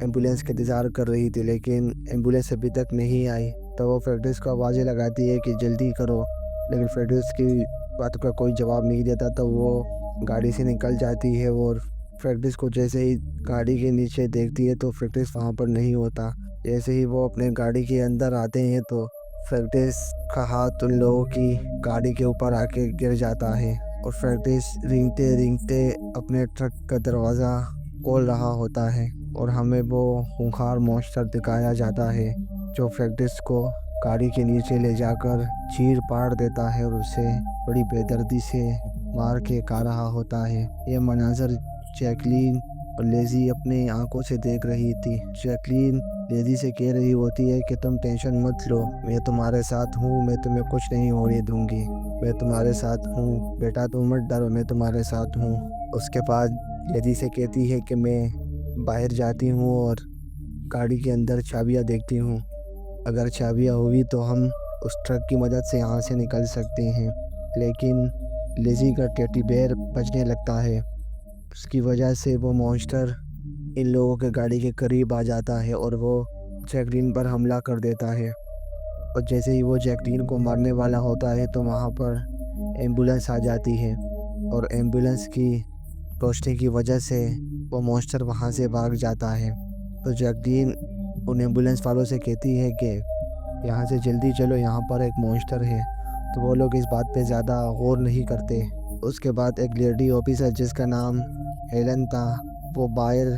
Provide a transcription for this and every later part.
Ambulance کا انتظار کر رہی تھی، لیکن ایمبولینس ابھی تک نہیں آئی۔ تو وہ فیرڈس کو آوازیں لگاتی ہے کہ جلدی کرو، لیکن فیرڈس کی بات کا کوئی جواب نہیں دیتا۔ تو وہ گاڑی سے نکل جاتی ہے اور فیرڈس کو جیسے ہی گاڑی کے نیچے دیکھتی ہے تو فیرڈس وہاں پر نہیں ہوتا۔ جیسے ہی وہ اپنے گاڑی کے اندر آتے ہیں تو فیرڈس کا ہاتھ ان لوگوں کی گاڑی کے اوپر آ کے گر جاتا ہے، اور فیرڈس رینگتے رینگتے اپنے ٹرک کا دروازہ کھول رہا ہوتا ہے، اور ہمیں وہ خونخوار مونسٹر دکھایا جاتا ہے جو فیرڈس کو گاڑی کے نیچے لے جا کر چیر پاڑ دیتا ہے اور اسے بڑی بے دردی سے مار کے کھا رہا ہوتا ہے۔ یہ مناظر جیکلین اور لیزی اپنے آنکھوں سے دیکھ رہی تھی۔ جیکلین لیزی سے کہہ رہی ہوتی ہے کہ تم ٹینشن مت لو، میں تمہارے ساتھ ہوں، میں تمہیں کچھ نہیں ہونے دوں گی، میں تمہارے ساتھ ہوں بیٹا، تم مت ڈرو، میں تمہارے ساتھ ہوں۔ اس کے بعد لیزی سے کہتی ہے کہ میں باہر جاتی ہوں اور گاڑی کے اندر چابیاں دیکھتی ہوں، اگر چابیاں ہوئی تو ہم اس ٹرک کی مدد سے یہاں سے نکل سکتے ہیں۔ لیکن لیزی کا ٹیڈی بیئر بجنے لگتا ہے، اس کی وجہ سے وہ مونسٹر ان لوگوں کے گاڑی کے قریب آ جاتا ہے اور وہ جیکلین پر حملہ کر دیتا ہے۔ اور جیسے ہی وہ جیکلین کو مارنے والا ہوتا ہے تو وہاں پر ایمبولینس آ جاتی ہے، اور ایمبولینس کی روشنی کی وجہ سے وہ مونسٹر وہاں سے بھاگ جاتا ہے۔ تو جیکلین ان ایمبولینس والوں سے کہتی ہے کہ یہاں سے جلدی چلو، یہاں پر ایک مونسٹر ہے۔ تو وہ لوگ اس بات پہ زیادہ غور نہیں کرتے۔ اس کے بعد ایک لیڈی آفیسر جس کا نام ہیلن تھا، وہ باہر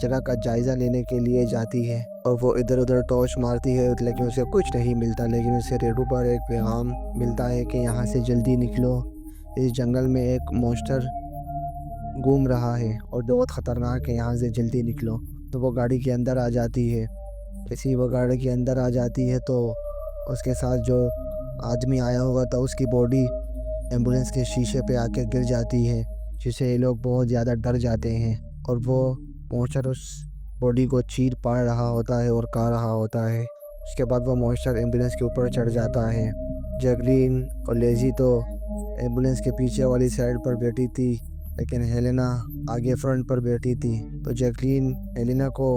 جگہ کا جائزہ لینے کے لیے جاتی ہے، اور وہ ادھر ادھر ٹارچ مارتی ہے لیکن اسے کچھ نہیں ملتا۔ لیکن اسے ریڈیو پر ایک پیغام ملتا ہے کہ یہاں سے جلدی نکلو، اس جنگل میں ایک مونسٹر گھوم رہا ہے اور بہت خطرناک ہے، یہاں سے جلدی نکلو۔ تو وہ گاڑی کے اندر آ جاتی ہے۔ جیسے ہی وہ گاڑی کے اندر آ جاتی ہے تو اس کے ساتھ جو آدمی آیا ہوا تھا اس کی باڈی ایمبولینس کے شیشے پہ آ کے گر جاتی ہے، جس سے یہ لوگ بہت زیادہ ڈر جاتے ہیں، اور وہ مونسٹر اس باڈی کو چیر پاڑ رہا ہوتا ہے اور کھا رہا ہوتا ہے۔ اس کے بعد وہ مونسٹر ایمبولینس کے اوپر چڑھ جاتا ہے۔ جیکلین اور لیزی تو ایمبولینس کے پیچھے والی سائڈ پر بیٹھی تھی، لیکن ہیلینا آگے فرنٹ پر بیٹھی تھی۔ تو جیکلین ہیلینا کو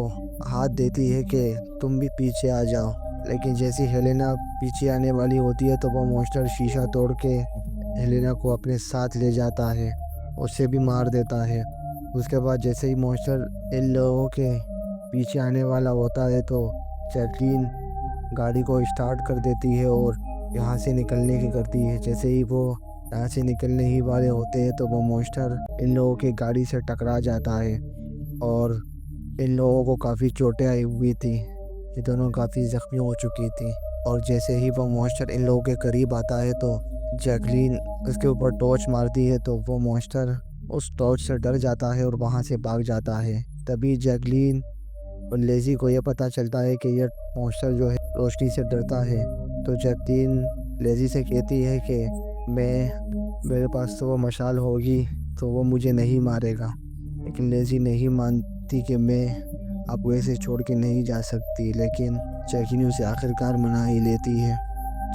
ہاتھ دیتی ہے کہ تم بھی پیچھے آ جاؤ، لیکن جیسی ہیلینا پیچھے آنے والی ہوتی ہے تو وہ مونسٹر شیشہ توڑ کے ہیلینا کو اپنے ساتھ لے جاتا ہے، اسے بھی مار دیتا ہے۔ اس کے بعد جیسے ہی مونسٹر ان لوگوں کے پیچھے آنے والا ہوتا ہے تو جیکلین گاڑی کو اسٹارٹ کر دیتی ہے اور یہاں سے نکلنے کی کرتی ہے۔ جیسے ہی وہ یہاں سے نکلنے ہی والے ہوتے ہیں تو وہ مونسٹر ان لوگوں کی گاڑی سے ٹکرا جاتا ہے، اور ان لوگوں کو کافی چوٹیں آئی ہوئی تھی، یہ دونوں کافی زخمی ہو چکی تھی۔ اور جیسے ہی وہ مونسٹر ان لوگوں کے قریب آتا ہے تو جیکلین اس کے اوپر ٹارچ مارتی ہے، تو وہ مونسٹر اس ٹارچ سے ڈر جاتا ہے اور وہاں سے بھاگ جاتا ہے۔ تبھی جیکلین اور لیزی کو یہ پتہ چلتا ہے کہ یہ مونسٹر جو ہے روشنی سے ڈرتا ہے۔ تو جیکلین لیزی سے کہتی ہے کہ میرے پاس تو وہ مشال ہوگی تو وہ مجھے نہیں مارے گا، لیکن لیزی نہیں مانتی کہ میں آپ کو ایسے چھوڑ کے نہیں جا سکتی، لیکن جیکلین اسے آخر کار منا ہی لیتی ہے۔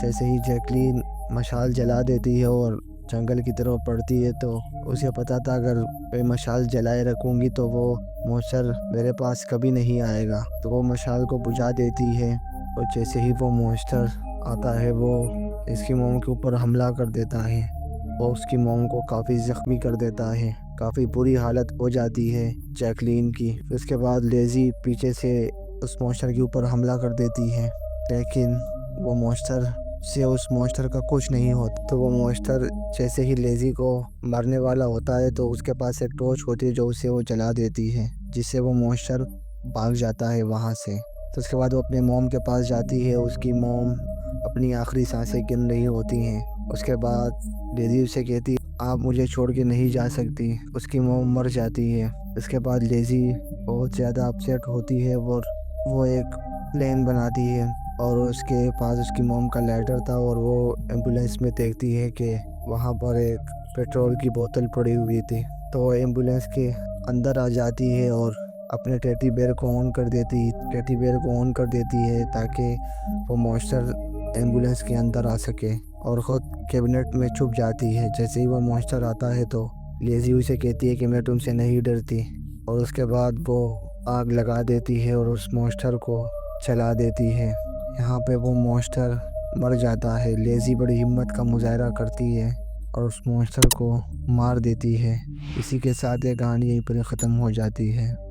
جیسے ہی جیکلین مشال جلا دیتی ہے اور جنگل کی طرف پڑتی ہے تو اسے پتہ تھا اگر میں مشال جلائے رکھوں گی تو وہ مونسٹر میرے پاس کبھی نہیں آئے گا، تو وہ مشال کو بجھا دیتی ہے۔ اور جیسے ہی وہ مونسٹر آتا ہے وہ اس کی موم کے اوپر حملہ کر دیتا ہے اور اس کی موم کو کافی زخمی کر دیتا ہے، کافی بری حالت ہو جاتی ہے جیکلین کی۔ اس کے بعد لیزی پیچھے سے اس مونسٹر کے اوپر حملہ کر دیتی ہے، لیکن وہ مونسٹر سے اس مونسٹر کا کچھ نہیں ہوتا۔ تو وہ مونسٹر جیسے ہی لیزی کو مارنے والا ہوتا ہے تو اس کے پاس ایک ٹارچ ہوتی ہے جو اسے وہ جلا دیتی ہے، جس سے وہ مونسٹر بھاگ جاتا ہے وہاں سے۔ تو اس کے بعد وہ اپنے موم کے پاس جاتی ہے، اس کی موم اپنی آخری سانسیں گن رہی ہوتی ہیں۔ اس کے بعد لیزی اسے کہتی ہے آپ مجھے چھوڑ کے نہیں جا سکتی، اس کی موم مر جاتی ہے۔ اس کے بعد لیزی بہت زیادہ اپسیٹ ہوتی ہے اور وہ ایک پلان بناتی ہے، اور اس کے پاس اس کی موم کا لائٹر تھا، اور وہ ایمبولینس میں دیکھتی ہے کہ وہاں پر ایک پیٹرول کی بوتل پڑی ہوئی تھی۔ تو وہ ایمبولینس کے اندر آ جاتی ہے اور اپنے ٹیڈی بیئر کو آن کر دیتی ہے تاکہ وہ مونسٹر ایمبولینس کے اندر آ سکے، اور خود کیبنٹ میں چھپ جاتی ہے۔ جیسے ہی وہ مونسٹر آتا ہے تو لیزی اسے کہتی ہے کہ میں تم سے نہیں ڈرتی، اور اس کے بعد وہ آگ لگا دیتی ہے اور اس مونسٹر کو چلا دیتی ہے۔ یہاں پہ وہ مونسٹر مر جاتا ہے۔ لیزی بڑی ہمت کا مظاہرہ کرتی ہے اور اس مونسٹر کو مار دیتی ہے۔ اسی کے ساتھ یہ کہانی یہیں پر ختم ہو جاتی ہے۔